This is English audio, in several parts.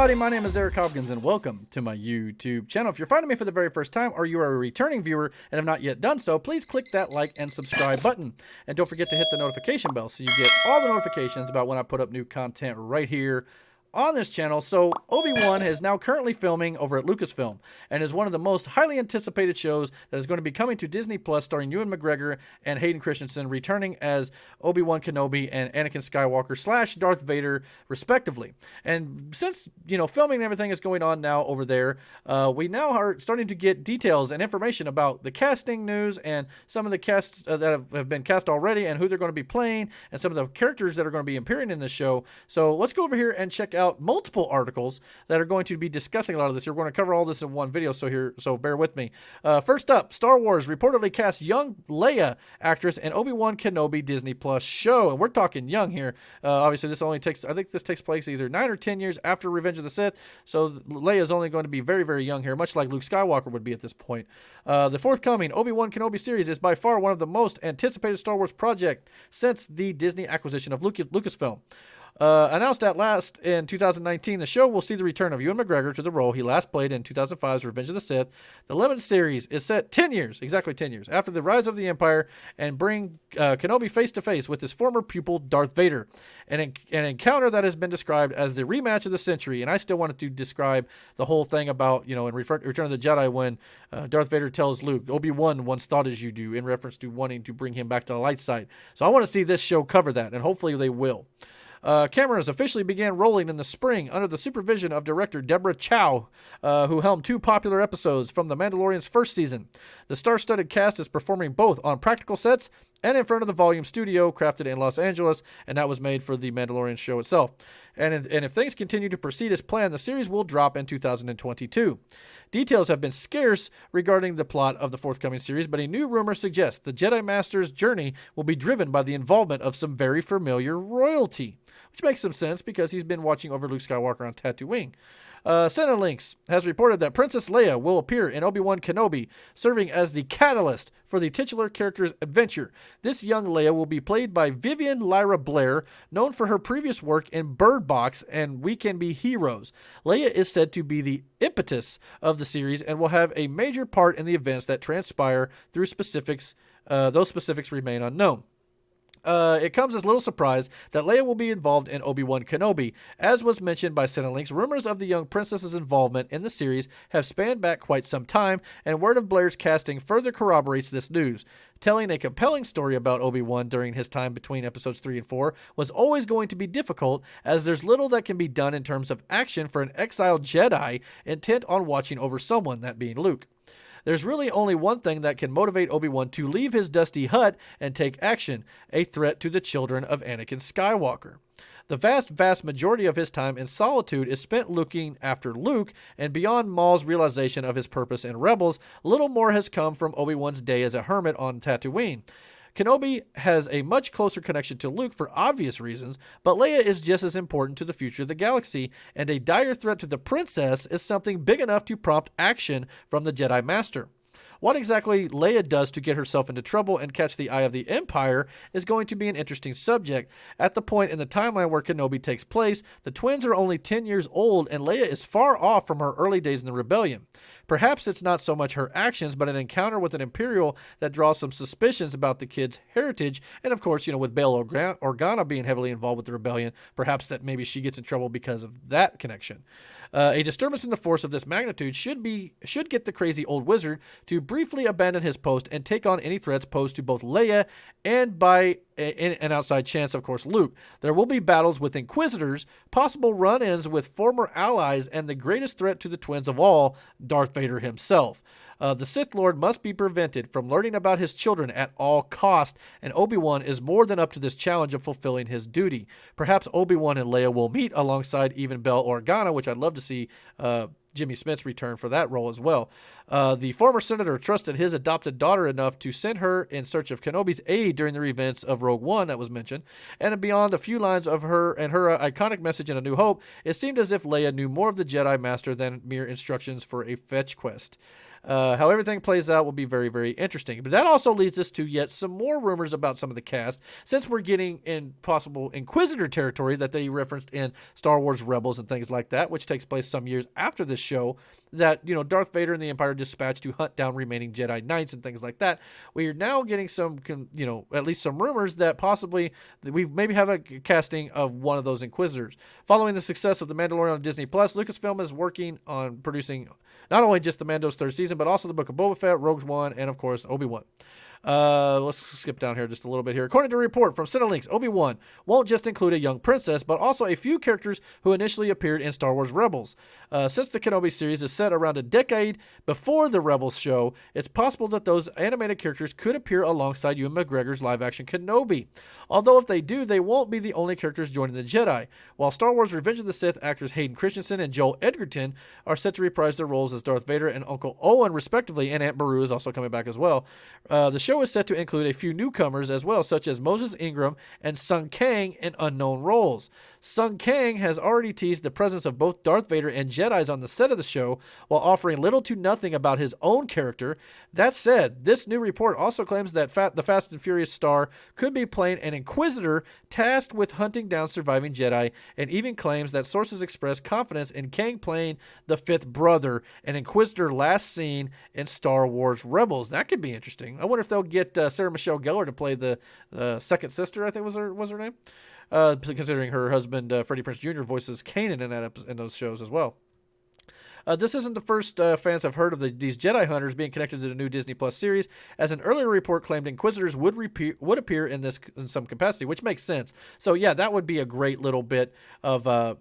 everybody, my name is Eric Hopkins and welcome to my YouTube channel. If you're finding me for the very first time or you are a returning viewer and have not yet done so, please click that like and subscribe button. And don't forget to hit the notification bell so you get all the notifications about when I put up new content right here on this channel. So Obi-Wan is now currently filming over at Lucasfilm and is one of the most highly anticipated shows that is going to be coming to Disney Plus, starring Ewan McGregor and Hayden Christensen returning as Obi-Wan Kenobi and Anakin Skywalker / Darth Vader respectively. And since, you know, filming and everything is going on now over there, we now are starting to get details and information about the casting news and some of the casts that have been cast already and who they're going to be playing and some of the characters that are going to be appearing in this show. So let's go over here and check out multiple articles that are going to be discussing a lot of this. We're going to cover all this in one video, so bear with me. First up, Star Wars reportedly cast young Leia actress in Obi-Wan Kenobi Disney Plus show, and we're talking young here. Obviously, I think this takes place either 9 or 10 years after Revenge of the Sith, so Leia is only going to be very, very young here, much like Luke Skywalker would be at this point. The forthcoming Obi-Wan Kenobi series is by far one of the most anticipated Star Wars projects since the Disney acquisition of Lucasfilm. Announced at last in 2019, the show will see the return of Ewan McGregor to the role he last played in 2005's Revenge of the Sith. The limited series is set 10 years, exactly 10 years, after the rise of the Empire and bring Kenobi face-to-face with his former pupil, Darth Vader. An encounter that has been described as the rematch of the century, and I still wanted to describe the whole thing about, you know, in Return of the Jedi when Darth Vader tells Luke, Obi-Wan once thought as you do, in reference to wanting to bring him back to the light side. So I want to see this show cover that, and hopefully they will. Cameras officially began rolling in the spring under the supervision of director Deborah Chow, who helmed 2 popular episodes from The Mandalorian's first season. The star-studded cast is performing both on practical sets and in front of the Volume Studio, crafted in Los Angeles, and that was made for the Mandalorian show itself. And if things continue to proceed as planned, the series will drop in 2022. Details have been scarce regarding the plot of the forthcoming series, but a new rumor suggests the Jedi Master's journey will be driven by the involvement of some very familiar royalty, which makes some sense because he's been watching over Luke Skywalker on Tatooine. Cinelinx has reported that Princess Leia will appear in Obi-Wan Kenobi, serving as the catalyst for the titular character's adventure. This young Leia will be played by Vivian Lyra Blair, known for her previous work in Bird Box and We Can Be Heroes. Leia is said to be the impetus of the series and will have a major part in the events that transpire through specifics. Those specifics remain unknown. It comes as little surprise that Leia will be involved in Obi-Wan Kenobi. As was mentioned by Cinelinx, rumors of the young princess's involvement in the series have spanned back quite some time, and word of Blair's casting further corroborates this news. Telling a compelling story about Obi-Wan during his time between episodes 3 and 4 was always going to be difficult, as there's little that can be done in terms of action for an exiled Jedi intent on watching over someone, that being Luke. There's really only one thing that can motivate Obi-Wan to leave his dusty hut and take action: a threat to the children of Anakin Skywalker. The vast majority of his time in solitude is spent looking after Luke, and beyond Maul's realization of his purpose in Rebels, little more has come from Obi-Wan's day as a hermit on Tatooine. Kenobi has a much closer connection to Luke for obvious reasons, but Leia is just as important to the future of the galaxy, and a dire threat to the princess is something big enough to prompt action from the Jedi Master. What exactly Leia does to get herself into trouble and catch the eye of the Empire is going to be an interesting subject. At the point in the timeline where Kenobi takes place, the twins are only 10 years old, and Leia is far off from her early days in the rebellion. Perhaps it's not so much her actions, but an encounter with an Imperial that draws some suspicions about the kid's heritage, and of course, you know, with Bail Organa being heavily involved with the rebellion, perhaps that maybe she gets in trouble because of that connection. A disturbance in the Force of this magnitude should get the crazy old wizard to briefly abandon his post and take on any threats posed to both Leia and, by an outside chance, of course, Luke. There will be battles with Inquisitors, possible run-ins with former allies, and the greatest threat to the twins of all, Darth Vader himself. The Sith Lord must be prevented from learning about his children at all cost, and Obi-Wan is more than up to this challenge of fulfilling his duty. Perhaps Obi-Wan and Leia will meet alongside even Bail Organa, which I'd love to see Jimmy Smith's return for that role as well. The former senator trusted his adopted daughter enough to send her in search of Kenobi's aid during the events of Rogue One that was mentioned. And beyond a few lines of her and her iconic message in A New Hope, it seemed as if Leia knew more of the Jedi Master than mere instructions for a fetch quest. How everything plays out will be very, very interesting. But that also leads us to yet some more rumors about some of the cast, since we're getting in possible Inquisitor territory that they referenced in Star Wars Rebels and things like that, which takes place some years after this show, that, Darth Vader and the Empire dispatched to hunt down remaining Jedi Knights and things like that. We are now getting some, at least some rumors that possibly we maybe have a casting of one of those Inquisitors. Following the success of The Mandalorian on Disney+, Lucasfilm is working on producing not only just the Mando's third season, but also the Book of Boba Fett, Rogue One, and of course Obi-Wan. Let's skip down here just a little bit here. According to a report from Cinelinx, Obi-Wan won't just include a young princess, but also a few characters who initially appeared in Star Wars Rebels. Since the Kenobi series is set around a decade before the Rebels show, it's possible that those animated characters could appear alongside Ewan McGregor's live-action Kenobi. Although if they do, they won't be the only characters joining the Jedi. While Star Wars Revenge of the Sith actors Hayden Christensen and Joel Edgerton are set to reprise their roles as Darth Vader and Uncle Owen, respectively, and Aunt Beru is also coming back as well. The show is set to include a few newcomers as well, such as Moses Ingram and Sung Kang in unknown roles. Sung Kang has already teased the presence of both Darth Vader and Jedis on the set of the show, while offering little to nothing about his own character. That said, this new report also claims that the Fast and Furious star could be playing an Inquisitor tasked with hunting down surviving Jedi, and even claims that sources express confidence in Kang playing the fifth brother, an Inquisitor last seen in Star Wars Rebels. That could be interesting. I wonder if they'll get Sarah Michelle Gellar to play the second sister, I think was her name. Considering her husband Freddie Prinze Jr. voices Kanan in those shows as well. This isn't the first fans have heard of these Jedi Hunters being connected to the new Disney Plus series, as an earlier report claimed Inquisitors would appear in this in some capacity, which makes sense. So yeah, that would be a great little bit of a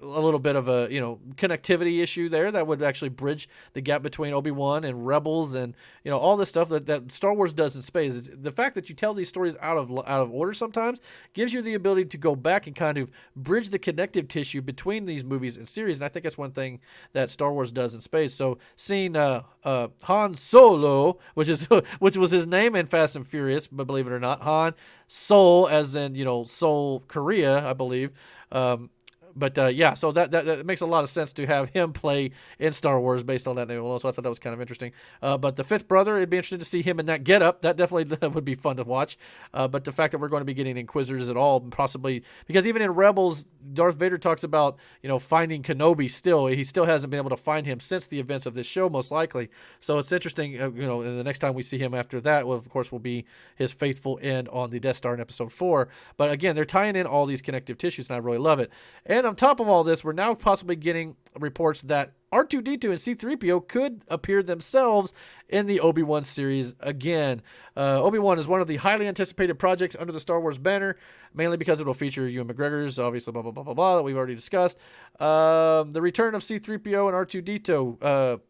little bit of a connectivity issue there that would actually bridge the gap between Obi-Wan and Rebels and all this stuff that Star Wars does in space. It's the fact that you tell these stories out of order sometimes gives you the ability to go back and kind of bridge the connective tissue between these movies and series, and I think that's one thing that Star Wars does in space. So seeing Han Solo, which was his name in Fast and Furious, but believe it or not, Han Seoul, as in Seoul, Korea, I believe. So that makes a lot of sense to have him play in Star Wars based on that name alone. So I thought that was kind of interesting. But the fifth brother, it'd be interesting to see him in that getup. That definitely would be fun to watch. But the fact that we're going to be getting Inquisitors at all, possibly because even in Rebels, Darth Vader talks about finding Kenobi. Still, he still hasn't been able to find him since the events of this show, most likely. So it's interesting. And the next time we see him after that, well, of course, will be his faithful end on the Death Star in Episode 4. But again, they're tying in all these connective tissues, and I really love it. And on top of all this, we're now possibly getting reports that R2-D2 and C-3PO could appear themselves in the Obi-Wan series again. Obi-Wan is one of the highly anticipated projects under the Star Wars banner, mainly because it will feature Ewan McGregor's, obviously, blah, blah, blah, blah, blah, that we've already discussed. The return of C-3PO and R2-D2.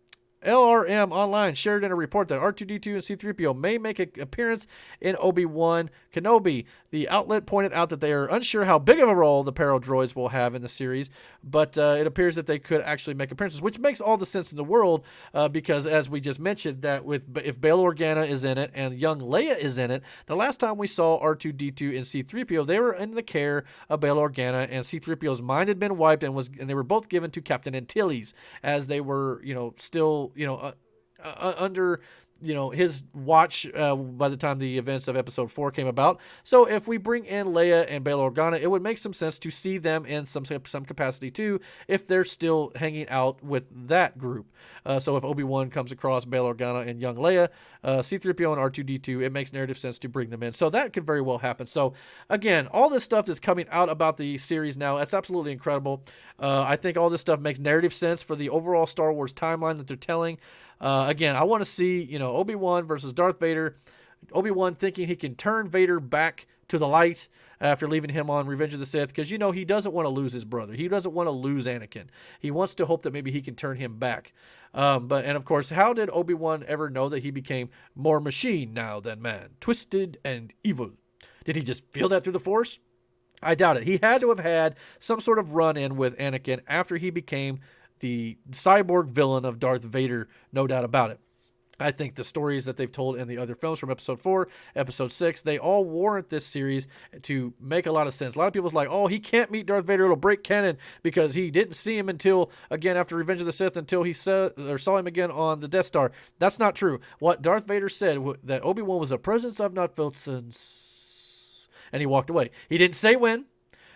LRM Online shared in a report that R2-D2 and C-3PO may make an appearance in Obi-Wan Kenobi. The outlet pointed out that they are unsure how big of a role the Paro droids will have in the series, but it appears that they could actually make appearances, which makes all the sense in the world because, as we just mentioned, that if Bail Organa is in it and young Leia is in it, the last time we saw R2-D2 and C-3PO, they were in the care of Bail Organa, and C-3PO's mind had been wiped, and they were both given to Captain Antilles as they were, still under his watch by the time the events of Episode 4 came about. So if we bring in Leia and Bail Organa, it would make some sense to see them in some capacity too, if they're still hanging out with that group. So if Obi-Wan comes across Bail Organa and young Leia, C-3PO and R2-D2, it makes narrative sense to bring them in. So that could very well happen. So again, all this stuff that's coming out about the series now, that's absolutely incredible. I think all this stuff makes narrative sense for the overall Star Wars timeline that they're telling. Again, I want to see, Obi-Wan versus Darth Vader. Obi-Wan thinking he can turn Vader back to the light after leaving him on Revenge of the Sith, because, he doesn't want to lose his brother. He doesn't want to lose Anakin. He wants to hope that maybe he can turn him back. And of course, how did Obi-Wan ever know that he became more machine now than man, twisted and evil? Did he just feel that through the Force? I doubt it. He had to have had some sort of run-in with Anakin after he became the cyborg villain of Darth Vader, no doubt about it. I think the stories that they've told in the other films from episode 4, episode 6, they all warrant this series to make a lot of sense. A lot of people's like, oh, he can't meet Darth Vader. It'll break canon because he didn't see him until, again, after Revenge of the Sith, until he saw him again on the Death Star. That's not true. What Darth Vader said, that Obi-Wan was a presence I've not felt since, and he walked away. He didn't say when.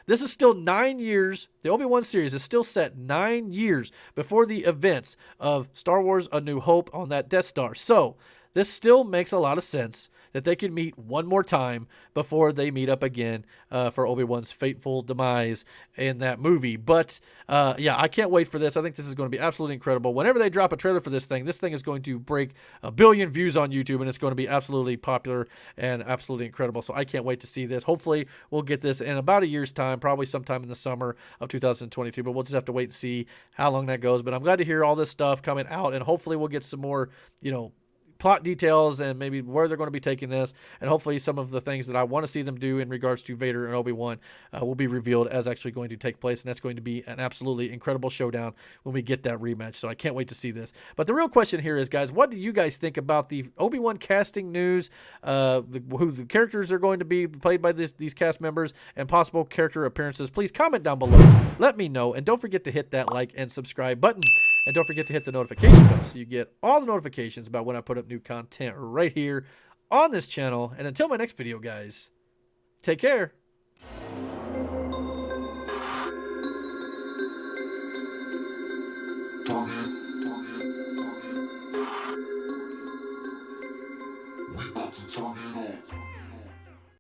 This is still 9 years. The Obi-Wan series is still set 9 years before the events of Star Wars A New Hope on that Death Star. So this still makes a lot of sense that they could meet one more time before they meet up again for Obi-Wan's fateful demise in that movie. But yeah, I can't wait for this. I think this is going to be absolutely incredible. Whenever they drop a trailer for this thing is going to break 1 billion views on YouTube, and it's going to be absolutely popular and absolutely incredible. So I can't wait to see this. Hopefully we'll get this in about a year's time, probably sometime in the summer of 2022, but we'll just have to wait and see how long that goes. But I'm glad to hear all this stuff coming out, and hopefully we'll get some more, plot details and maybe where they're going to be taking this, and hopefully some of the things that I want to see them do in regards to Vader and Obi-Wan will be revealed as actually going to take place, and that's going to be an absolutely incredible showdown when we get that rematch. So I can't wait to see this. But the real question here is, guys, what do you guys think about the Obi-Wan casting news, who the characters are going to be played by these cast members, and possible character appearances? Please comment down below. Let me know, and don't forget to hit that like and subscribe button. And don't forget to hit the notification bell so you get all the notifications about when I put up new content right here on this channel. And until my next video, guys, take care.